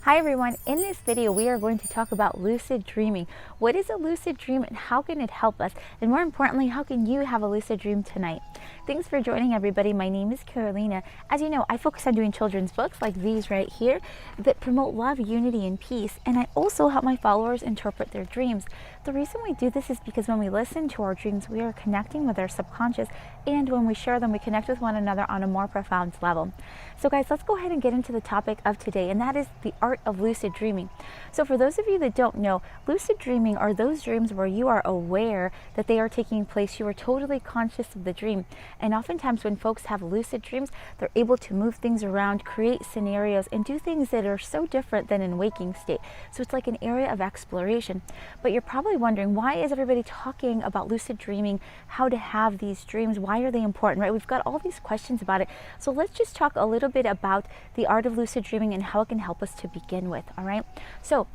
Hi everyone, in this video we are going to talk about lucid dreaming. What is a lucid dream and how can it help us? And more importantly, how can you have a lucid dream tonight? Thanks for joining everybody. My name is Carolina. As you know, I focus on doing children's books like these right here that promote love, unity, and peace. And I also help my followers interpret their dreams. The reason we do this is because when we listen to our dreams, we are connecting with our subconscious, and when we share them, we connect with one another on a more profound level. So guys, let's go ahead and get into the topic of today, and that is the art of lucid dreaming. So for those of you that don't know, lucid dreaming are those dreams where you are aware that they are taking place. You are totally conscious of the dream. And oftentimes when folks have lucid dreams, they're able to move things around, create scenarios, and do things that are so different than in waking state. So it's like an area of exploration. But you're probably wondering, why is everybody talking about lucid dreaming, how to have these dreams, why are they important, right? We've got all these questions about it. So let's just talk a little bit about the art of lucid dreaming and how it can help us to begin with, all right? So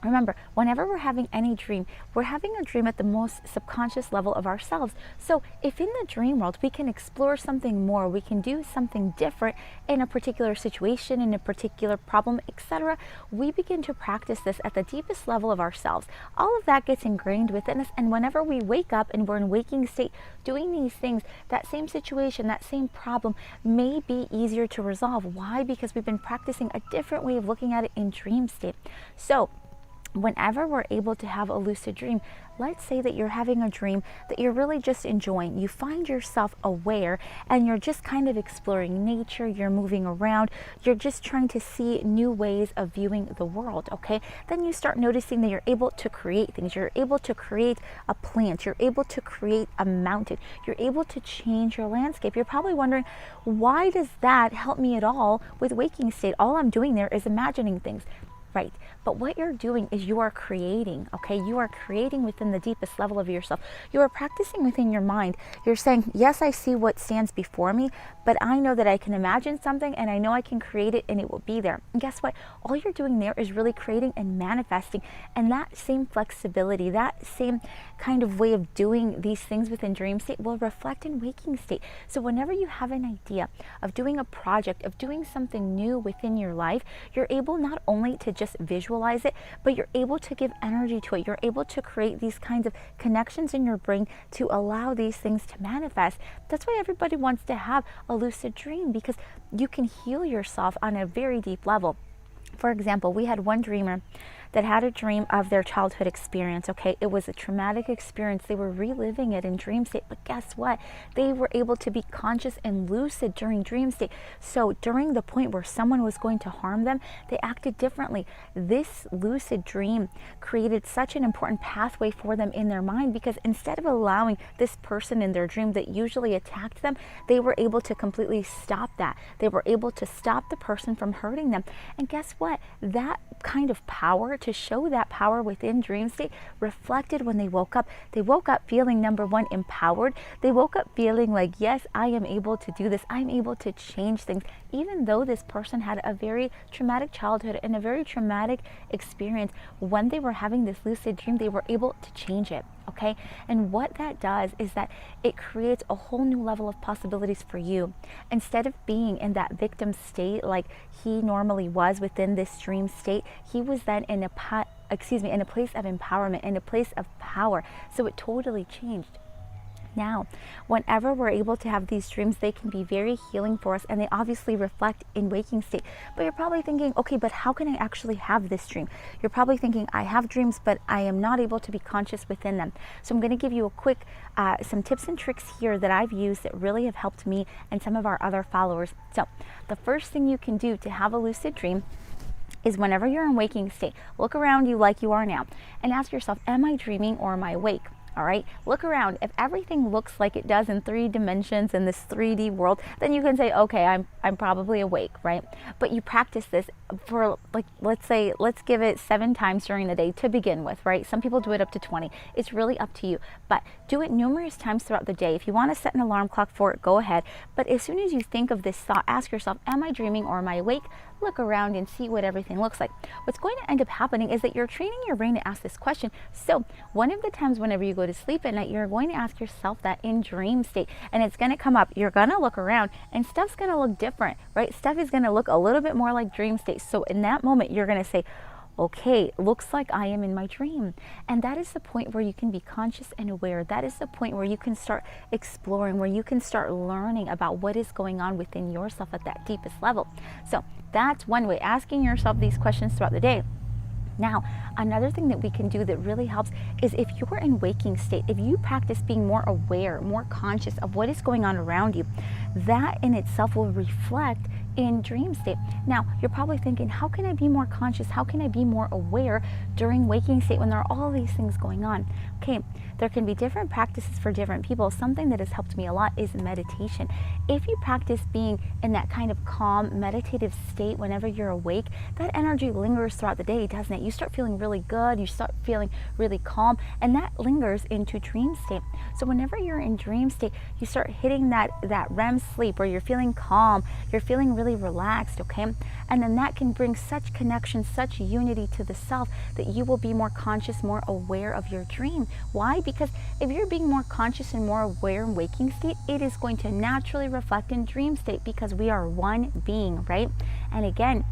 remember, whenever we're having any dream, we're having a dream at the most subconscious level of ourselves. So if in the dream world we can explore something more, we can do something different in a particular situation, in a particular problem, etc., we begin to practice this at the deepest level of ourselves. All of that gets ingrained within us, and whenever we wake up and we're in waking state doing these things, that same situation, that same problem may be easier to resolve. Why? Because we've been practicing a different way of looking at it in dream state. So whenever we're able to have a lucid dream, let's say that you're having a dream that you're really just enjoying. You find yourself aware and you're just kind of exploring nature, you're moving around, you're just trying to see new ways of viewing the world, okay? Then you start noticing that you're able to create things. You're able to create a plant, you're able to create a mountain, you're able to change your landscape. You're probably wondering, why does that help me at all with waking state? All I'm doing there is imagining things. Right. But what you're doing is you are creating, okay? You are creating within the deepest level of yourself. You are practicing within your mind. You're saying, yes, I see what stands before me, but I know that I can imagine something and I know I can create it and it will be there. And guess what? All you're doing there is really creating and manifesting. And that same flexibility, that same kind of way of doing these things within dream state will reflect in waking state. So whenever you have an idea of doing a project, of doing something new within your life, you're able not only to just visualize it, but you're able to give energy to it. You're able to create these kinds of connections in your brain to allow these things to manifest. That's why everybody wants to have a lucid dream, because you can heal yourself on a very deep level. For example, we had one dreamer that had a dream of their childhood experience, okay? It was a traumatic experience. They were reliving it in dream state, but guess what? They were able to be conscious and lucid during dream state. So during the point where someone was going to harm them, they acted differently. This lucid dream created such an important pathway for them in their mind, because instead of allowing this person in their dream that usually attacked them, they were able to completely stop that. They were able to stop the person from hurting them. And guess what? That kind of power, to show that power within dream state, reflected when they woke up. They woke up feeling, number one, empowered. They woke up feeling like, yes, I am able to do this. I'm able to change things. Even though this person had a very traumatic childhood and a very traumatic experience, when they were having this lucid dream, they were able to change it. Okay, and what that does is that it creates a whole new level of possibilities for you. Instead of being in that victim state like he normally was within this dream state, he was then in a in a place of empowerment, in a place of power. So it totally changed. Now, whenever we're able to have these dreams, they can be very healing for us, and they obviously reflect in waking state. But you're probably thinking, okay, but how can I actually have this dream? You're probably thinking, I have dreams, but I am not able to be conscious within them. So I'm going to give you a quick, some tips and tricks here that I've used that really have helped me and some of our other followers. So the first thing you can do to have a lucid dream is, whenever you're in waking state, look around you like you are now and ask yourself, am I dreaming or am I awake? All right, look around. If everything looks like it does in 3 dimensions in this 3D world, then you can say, okay, I'm probably awake, right? But you practice this for, like, let's give it 7 times during the day to begin with, right? Some people do it up to 20. It's really up to you, but do it numerous times throughout the day. If you want to set an alarm clock for it, go ahead. But as soon as you think of this thought, ask yourself, am I dreaming or am I awake? look around and see what everything looks like. What's going to end up happening is that you're training your brain to ask this question. So one of the times whenever you go to sleep at night, you're going to ask yourself that in dream state, and it's going to come up. You're going to look around and stuff's going to look different, right? Stuff is going to look a little bit more like dream state. So in that moment, you're going to say, okay, looks like I am in my dream. And that is the point where you can be conscious and aware. That is the point where you can start exploring, where you can start learning about what is going on within yourself at that deepest level. So that's one way, asking yourself these questions throughout the day. Now, another thing that we can do that really helps is if you're in waking state, if you practice being more aware, more conscious of what is going on around you, that in itself will reflect in dream state. Now, you're probably thinking, how can I be more conscious? How can I be more aware during waking state when there are all these things going on? Okay, there can be different practices for different people. Something that has helped me a lot is meditation. If you practice being in that kind of calm, meditative state whenever you're awake, that energy lingers throughout the day, doesn't it? You start feeling really good, you start feeling really calm, and that lingers into dream state. So whenever you're in dream state, you start hitting that REM sleep where you're feeling calm, you're feeling really relaxed, okay? And then that can bring such connection, such unity to the self that you will be more conscious, more aware of your dream. Why? Because if you're being more conscious and more aware in waking state, it is going to naturally reflect in dream state because we are one being, right? And again,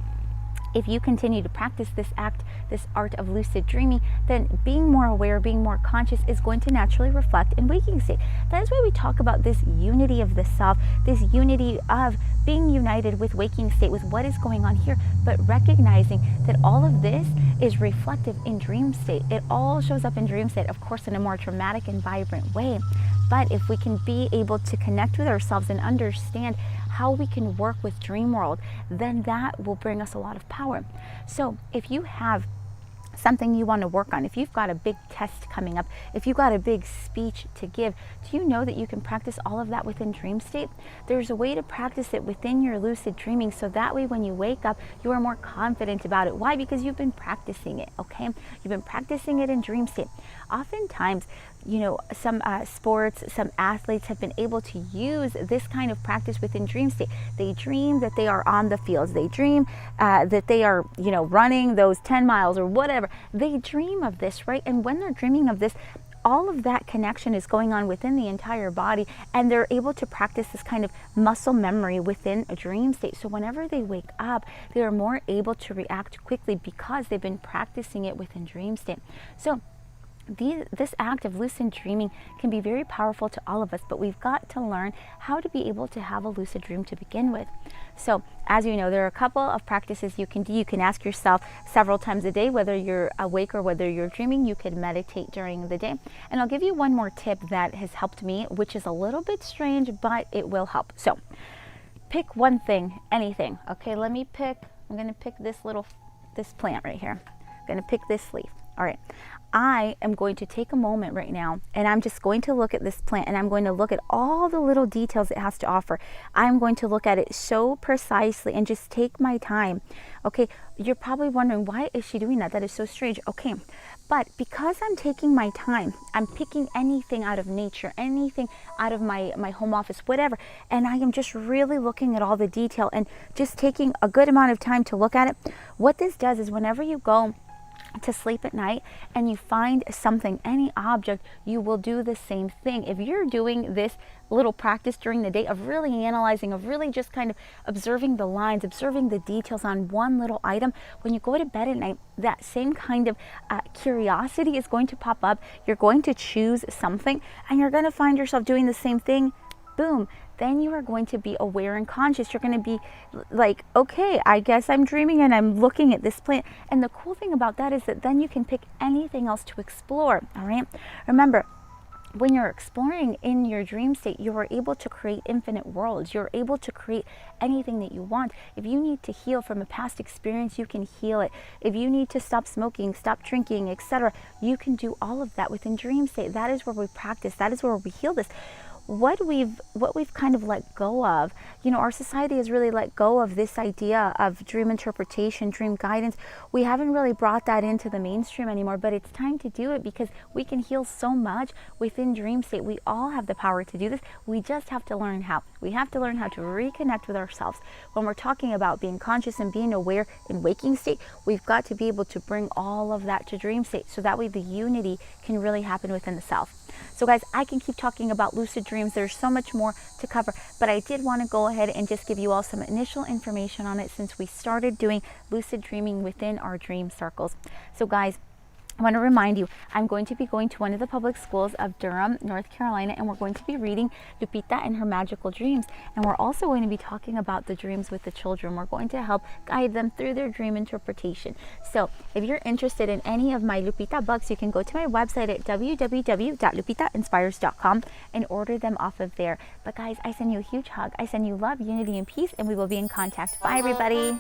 if you continue to practice this art of lucid dreaming, then being more aware, being more conscious is going to naturally reflect in waking state. That is why we talk about this unity of the self, this unity of being united with waking state, with what is going on here, but recognizing that all of this is reflective in dream state. It all shows up in dream state, of course, in a more dramatic and vibrant way. But if we can be able to connect with ourselves and understand how we can work with dream world, then that will bring us a lot of power. So if you have something you want to work on, if you've got a big test coming up, if you've got a big speech to give, do you know that you can practice all of that within dream state? There's a way to practice it within your lucid dreaming, so that way when you wake up, you are more confident about it. Why? Because you've been practicing it, okay? You've been practicing it in dream state. Oftentimes, you know, some sports, some athletes have been able to use this kind of practice within dream state. They dream that they are on the fields. They dream that they are, you know, running those 10 miles or whatever. They dream of this, right? And when they're dreaming of this, all of that connection is going on within the entire body, and they're able to practice this kind of muscle memory within a dream state. So whenever they wake up, they are more able to react quickly because they've been practicing it within dream state. So this act of lucid dreaming can be very powerful to all of us, but we've got to learn how to be able to have a lucid dream to begin with. So as you know, there are a couple of practices you can do. You can ask yourself several times a day, whether you're awake or whether you're dreaming. You can meditate during the day. And I'll give you one more tip that has helped me, which is a little bit strange, but it will help. So pick one thing, anything. Okay, let me pick, I'm going to pick this plant right here. I'm going to pick this leaf. All right, I am going to take a moment right now, and I'm just going to look at this plant, and I'm going to look at all the little details it has to offer. I'm going to look at it so precisely and just take my time. Okay, you're probably wondering, why is she doing that? That is so strange. Okay, but because I'm taking my time, I'm picking anything out of nature, anything out of my home office, whatever, and I am just really looking at all the detail and just taking a good amount of time to look at it. What this does is whenever you go to sleep at night and you find something, any object, you will do the same thing. If you're doing this little practice during the day of really analyzing, of really just kind of observing the lines, observing the details on one little item, when you go to bed at night, that same kind of curiosity is going to pop up. You're going to choose something and you're going to find yourself doing the same thing. Boom. Then you are going to be aware and conscious. You're going to be like, okay, I guess I'm dreaming and I'm looking at this plant. And the cool thing about that is that then you can pick anything else to explore, all right? Remember, when you're exploring in your dream state, you are able to create infinite worlds. You're able to create anything that you want. If you need to heal from a past experience, you can heal it. If you need to stop smoking, stop drinking, etc., you can do all of that within dream state. That is where we practice. That is where we heal this. what we've kind of let go of. You know, our society has really let go of this idea of dream interpretation, dream guidance. We haven't really brought that into the mainstream anymore, but it's time to do it because we can heal so much within dream state. We all have the power to do this. We just have to learn how. We have to learn how to reconnect with ourselves. When we're talking about being conscious and being aware in waking state, we've got to be able to bring all of that to dream state, so that way the unity can really happen within the self. So guys, I can keep talking about lucid dreams. There's so much more to cover, but I did want to go ahead and just give you all some initial information on it since we started doing lucid dreaming within our dream circles. So guys, I want to remind you, I'm going to be going to one of the public schools of Durham, North Carolina, and we're going to be reading Lupita and her magical dreams. And we're also going to be talking about the dreams with the children. We're going to help guide them through their dream interpretation. So if you're interested in any of my Lupita books, you can go to my website at www.lupitainspires.com and order them off of there. But guys, I send you a huge hug. I send you love, unity, and peace, and we will be in contact. Bye, everybody.